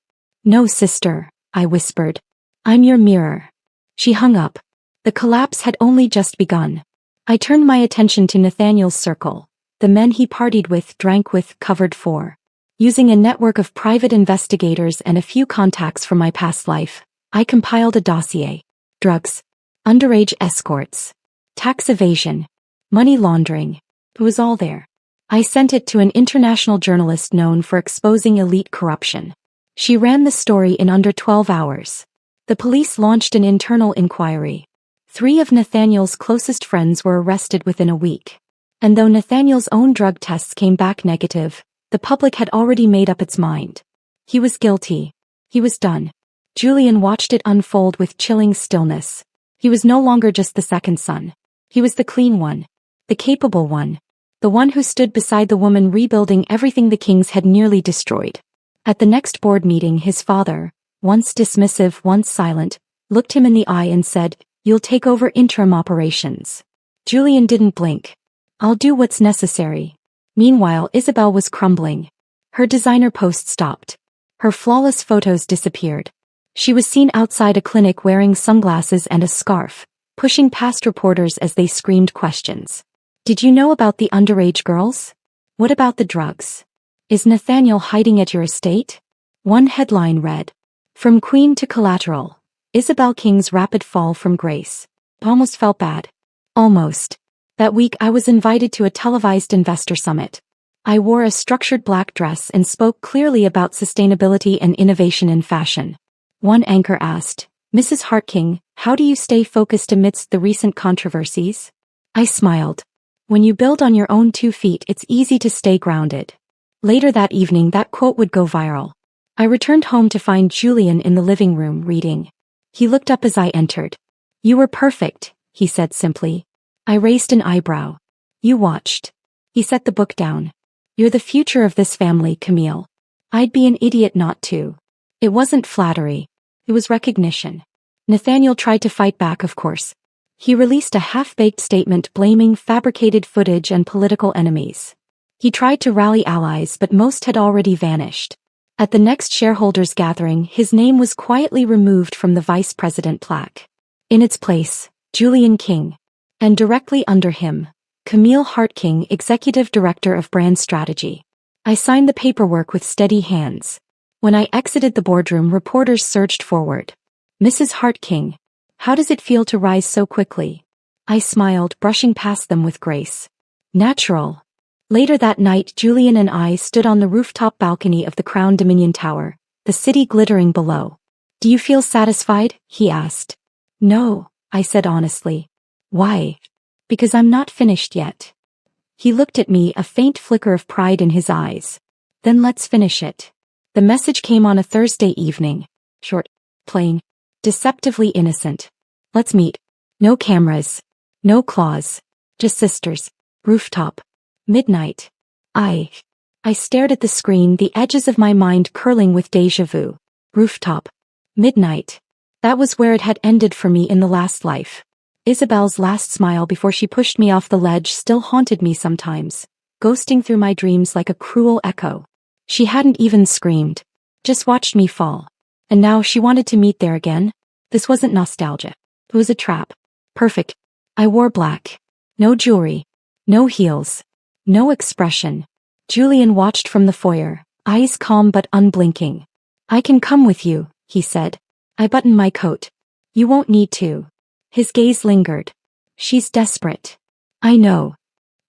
No, sister, I whispered. I'm your mirror. She hung up. The collapse had only just begun. I turned my attention to Nathaniel's circle, the men he partied with, drank with, covered for. Using a network of private investigators and a few contacts from my past life, I compiled a dossier. Drugs, underage escorts, tax evasion, money laundering. It was all there. I sent it to an international journalist known for exposing elite corruption. She ran the story in under 12 hours. The police launched an internal inquiry. 3 of Nathaniel's closest friends were arrested within a week. And though Nathaniel's own drug tests came back negative, the public had already made up its mind. He was guilty. He was done. Julian watched it unfold with chilling stillness. He was no longer just the second son. He was the clean one. The capable one. The one who stood beside the woman rebuilding everything the Kings had nearly destroyed. At the next board meeting, his father, once dismissive, once silent, looked him in the eye and said, "You'll take over interim operations." Julian didn't blink. "I'll do what's necessary." Meanwhile, Isabel was crumbling. Her designer post stopped. Her flawless photos disappeared. She was seen outside a clinic wearing sunglasses and a scarf, pushing past reporters as they screamed questions. "Did you know about the underage girls? What about the drugs? Is Nathaniel hiding at your estate?" One headline read, "From Queen to Collateral, Isabel King's rapid fall from grace." Almost felt bad. Almost. That week I was invited to a televised investor summit. I wore a structured black dress and spoke clearly about sustainability and innovation in fashion. One anchor asked, "Mrs. Hartking, how do you stay focused amidst the recent controversies?" I smiled. When you build on your own 2 feet, it's easy to stay grounded. Later that evening, that quote would go viral. I returned home to find Julian in the living room reading. He looked up as I entered. "You were perfect," he said simply. I raised an eyebrow. "You watched." He set the book down. "You're the future of this family, Camille. I'd be an idiot not to." It wasn't flattery. It was recognition. Nathaniel tried to fight back, of course. He released a half-baked statement blaming fabricated footage and political enemies. He tried to rally allies, but most had already vanished. At the next shareholders' gathering, his name was quietly removed from the vice president plaque. In its place, Julian King. And directly under him, Camille Hartking, executive director of brand strategy. I signed the paperwork with steady hands. When I exited the boardroom, reporters surged forward. "Mrs. Hartking, how does it feel to rise so quickly?" I smiled, brushing past them with grace. "Natural." Later that night, Julian and I stood on the rooftop balcony of the Crown Dominion Tower, the city glittering below. "Do you feel satisfied?" he asked. "No," I said honestly. "Why?" "Because I'm not finished yet." He looked at me, a faint flicker of pride in his eyes. "Then let's finish it." The message came on a Thursday evening. Short, plain, deceptively innocent. "Let's meet. No cameras. No claws. Just sisters. Rooftop. Midnight." I stared at the screen, the edges of my mind curling with déjà vu. Rooftop. Midnight. That was where it had ended for me in the last life. Isabel's last smile before she pushed me off the ledge still haunted me sometimes, ghosting through my dreams like a cruel echo. She hadn't even screamed, just watched me fall. And now she wanted to meet there again. This wasn't nostalgia. It was a trap. Perfect. I wore black. No jewelry. No heels. No expression. Julian watched from the foyer, eyes calm but unblinking. "I can come with you," he said. I buttoned my coat. "You won't need to." His gaze lingered. "She's desperate." "I know.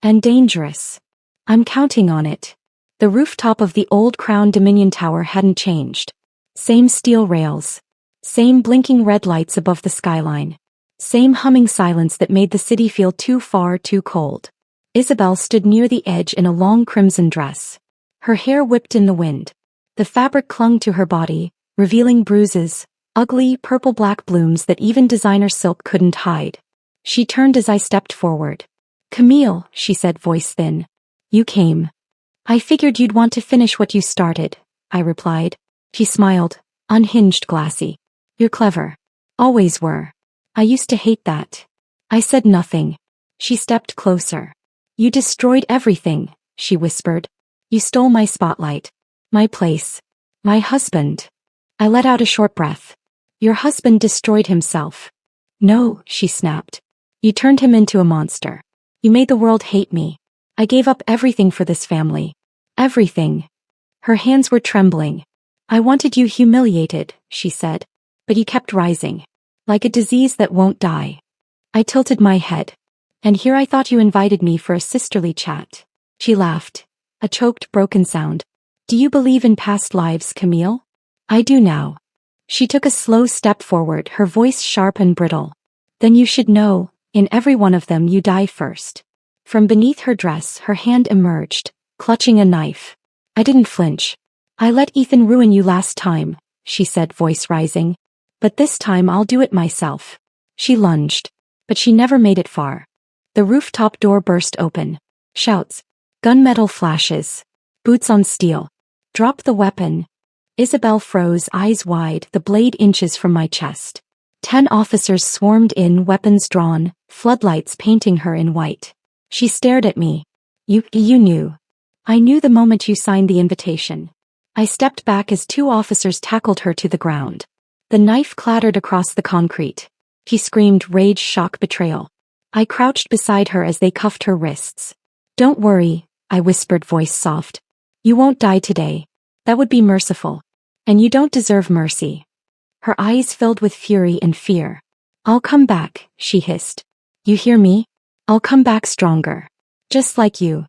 And dangerous. I'm counting on it." The rooftop of the old Crown Dominion Tower hadn't changed. Same steel rails. Same blinking red lights above the skyline. Same humming silence that made the city feel too far, too cold. Isabel stood near the edge in a long crimson dress. Her hair whipped in the wind. The fabric clung to her body, revealing bruises, ugly purple-black blooms that even designer silk couldn't hide. She turned as I stepped forward. "Camille," she said, voice thin. "You came. I figured you'd want to finish what you started," I replied. She smiled, unhinged, glassy. "You're clever. Always were. I used to hate that." I said nothing. She stepped closer. "You destroyed everything," she whispered. "You stole my spotlight. My place. My husband." I let out a short breath. Your husband destroyed himself. No, she snapped. You turned him into a monster. You made the world hate me. I gave up everything for this family. Everything. Her hands were trembling. I wanted you humiliated, she said. But you kept rising. Like a disease that won't die. I tilted my head. And here I thought you invited me for a sisterly chat. She laughed. A choked, broken sound. Do you believe in past lives, Camille? I do now. She took a slow step forward, her voice sharp and brittle. Then you should know, in every one of them you die first. From beneath her dress, her hand emerged, clutching a knife. I didn't flinch. I let Ethan ruin you last time, she said, voice rising. But this time I'll do it myself. She lunged. But she never made it far. The rooftop door burst open. Shouts. Gunmetal flashes. Boots on steel. Drop the weapon. Isabel froze, eyes wide, the blade inches from my chest. 10 officers swarmed in, weapons drawn, floodlights painting her in white. She stared at me. You knew. I knew the moment you signed the invitation. I stepped back as 2 officers tackled her to the ground. The knife clattered across the concrete. She screamed, rage, shock, betrayal. I crouched beside her as they cuffed her wrists. Don't worry, I whispered, voice soft. You won't die today. That would be merciful. And you don't deserve mercy. Her eyes filled with fury and fear. I'll come back, she hissed. You hear me? I'll come back stronger. Just like you.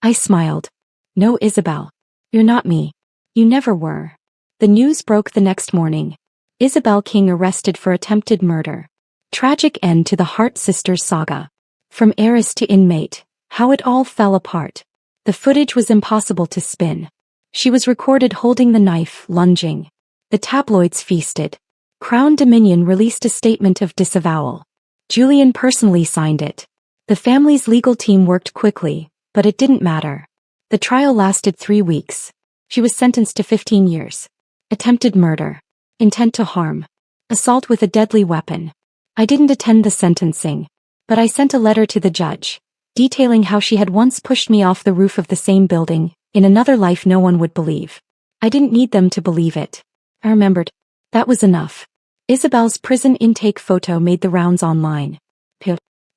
I smiled. No, Isabel. You're not me. You never were. The news broke the next morning. Isabel King arrested for attempted murder. Tragic end to the Hart sisters saga. From heiress to inmate, how it all fell apart. The footage was impossible to spin. She was recorded holding the knife, lunging. The tabloids feasted. Crown Dominion released a statement of disavowal. Julian personally signed it. The family's legal team worked quickly, but it didn't matter. The trial lasted 3 weeks. She was sentenced to 15 years. Attempted murder. Intent to harm. Assault with a deadly weapon. I didn't attend the sentencing, but I sent a letter to the judge, detailing how she had once pushed me off the roof of the same building. In another life no one would believe. I didn't need them to believe it. I remembered. That was enough. Isabel's prison intake photo made the rounds online.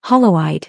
Hollow-eyed.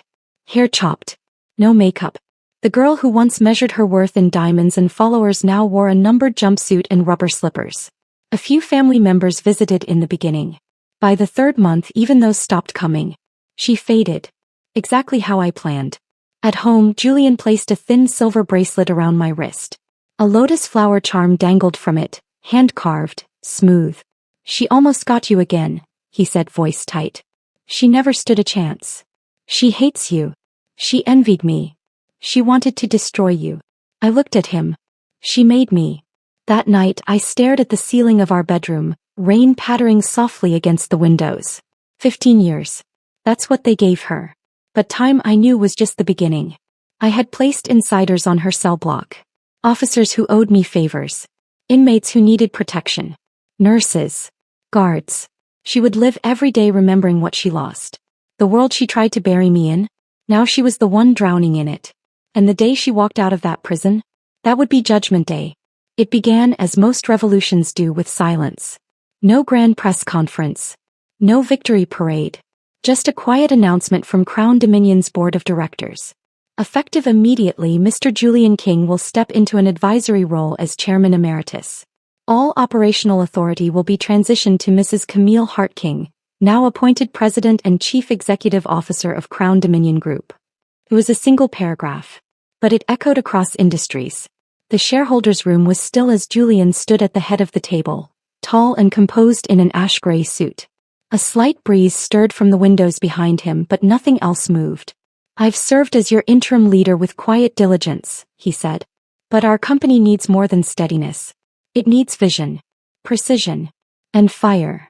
Hair chopped. No makeup. The girl who once measured her worth in diamonds and followers now wore a numbered jumpsuit and rubber slippers. A few family members visited in the beginning. By the 3rd month, even those stopped coming. She faded. Exactly how I planned. At home, Julian placed a thin silver bracelet around my wrist. A lotus flower charm dangled from it, hand-carved, smooth. She almost got you again, he said, voice tight. She never stood a chance. She hates you. She envied me. She wanted to destroy you. I looked at him. She made me. That night I stared at the ceiling of our bedroom, rain pattering softly against the windows. 15 years. That's what they gave her. But time, I knew, was just the beginning. I had placed insiders on her cell block. Officers who owed me favors. Inmates who needed protection. Nurses. Guards. She would live every day remembering what she lost. The world she tried to bury me in. Now she was the one drowning in it. And the day she walked out of that prison, that would be Judgment Day. It began as most revolutions do, with silence. No grand press conference. No victory parade. Just a quiet announcement from Crown Dominion's board of directors. Effective immediately, Mr. Julian King will step into an advisory role as chairman emeritus. All operational authority will be transitioned to Mrs. Camille Hart King, now appointed president and chief executive officer of Crown Dominion Group. It was a single paragraph, but it echoed across industries. The shareholders' room was still as Julian stood at the head of the table, tall and composed in an ash-gray suit. A slight breeze stirred from the windows behind him, but nothing else moved. I've served as your interim leader with quiet diligence, he said. But our company needs more than steadiness. It needs vision, precision, and fire.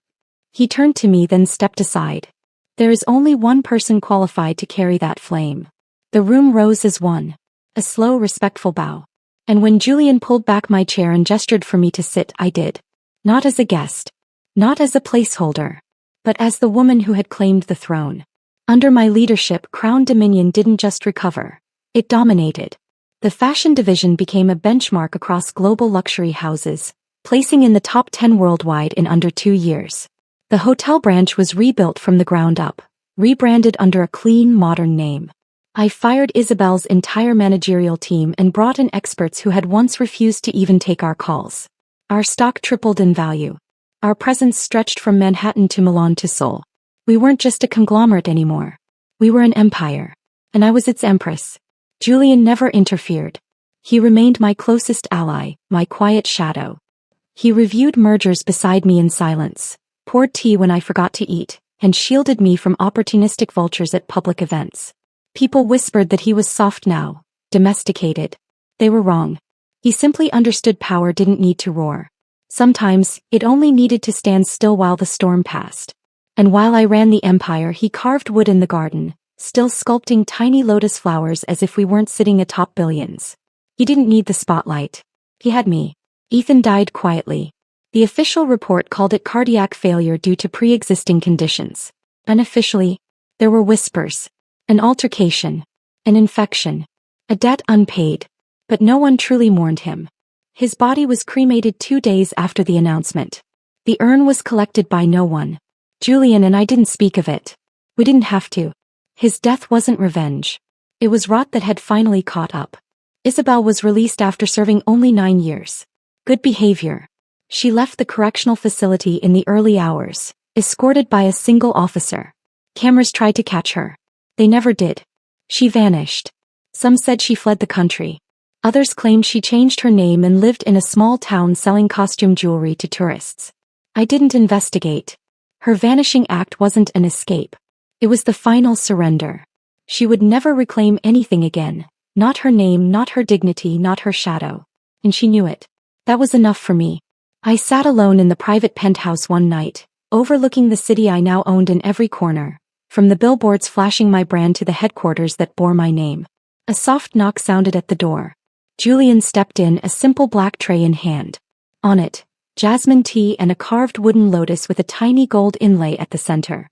He turned to me, then stepped aside. There is only one person qualified to carry that flame. The room rose as one. A slow, respectful bow. And when Julian pulled back my chair and gestured for me to sit, I did. Not as a guest. Not as a placeholder. But as the woman who had claimed the throne. Under my leadership, Crown Dominion didn't just recover. It dominated. The fashion division became a benchmark across global luxury houses, placing in the top 10 worldwide in under 2 years. The hotel branch was rebuilt from the ground up, rebranded under a clean, modern name. I fired Isabel's entire managerial team and brought in experts who had once refused to even take our calls. Our stock tripled in value. Our presence stretched from Manhattan to Milan to Seoul. We weren't just a conglomerate anymore. We were an empire. And I was its empress. Julian never interfered. He remained my closest ally, my quiet shadow. He reviewed mergers beside me in silence, poured tea when I forgot to eat, and shielded me from opportunistic vultures at public events. People whispered that he was soft now, domesticated. They were wrong. He simply understood power didn't need to roar. Sometimes, it only needed to stand still while the storm passed. And while I ran the empire, he carved wood in the garden, still sculpting tiny lotus flowers as if we weren't sitting atop billions. He didn't need the spotlight. He had me. Ethan died quietly. The official report called it cardiac failure due to pre-existing conditions. Unofficially, there were whispers. An altercation. An infection. A debt unpaid. But no one truly mourned him. His body was cremated 2 days after the announcement. The urn was collected by no one. Julian and I didn't speak of it. We didn't have to. His death wasn't revenge. It was rot that had finally caught up. Isabel was released after serving only 9 years. Good behavior. She left the correctional facility in the early hours, escorted by a single officer. Cameras tried to catch her. They never did. She vanished. Some said she fled the country. Others claimed she changed her name and lived in a small town selling costume jewelry to tourists. I didn't investigate. Her vanishing act wasn't an escape. It was the final surrender. She would never reclaim anything again. Not her name, not her dignity, not her shadow. And she knew it. That was enough for me. I sat alone in the private penthouse one night, overlooking the city I now owned in every corner, from the billboards flashing my brand to the headquarters that bore my name. A soft knock sounded at the door. Julian stepped in, a simple black tray in hand. On it, jasmine tea and a carved wooden lotus with a tiny gold inlay at the center.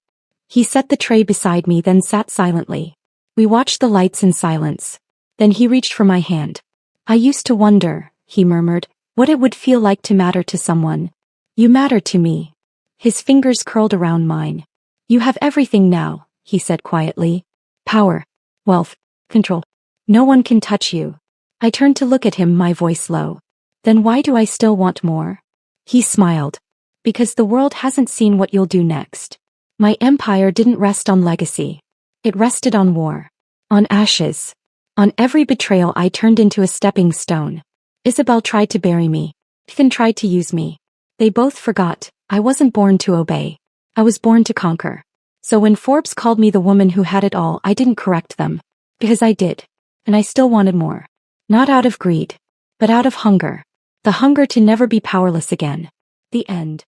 He set the tray beside me, then sat silently. We watched the lights in silence. Then he reached for my hand. I used to wonder, he murmured, what it would feel like to matter to someone. You matter to me. His fingers curled around mine. You have everything now, he said quietly. Power, wealth, control. No one can touch you. I turned to look at him, my voice low. Then why do I still want more? He smiled. Because the world hasn't seen what you'll do next. My empire didn't rest on legacy. It rested on war. On ashes. On every betrayal I turned into a stepping stone. Isabel tried to bury me. Finn tried to use me. They both forgot, I wasn't born to obey. I was born to conquer. So when Forbes called me the woman who had it all, I didn't correct them. Because I did. And I still wanted more. Not out of greed. But out of hunger. The hunger to never be powerless again. The end.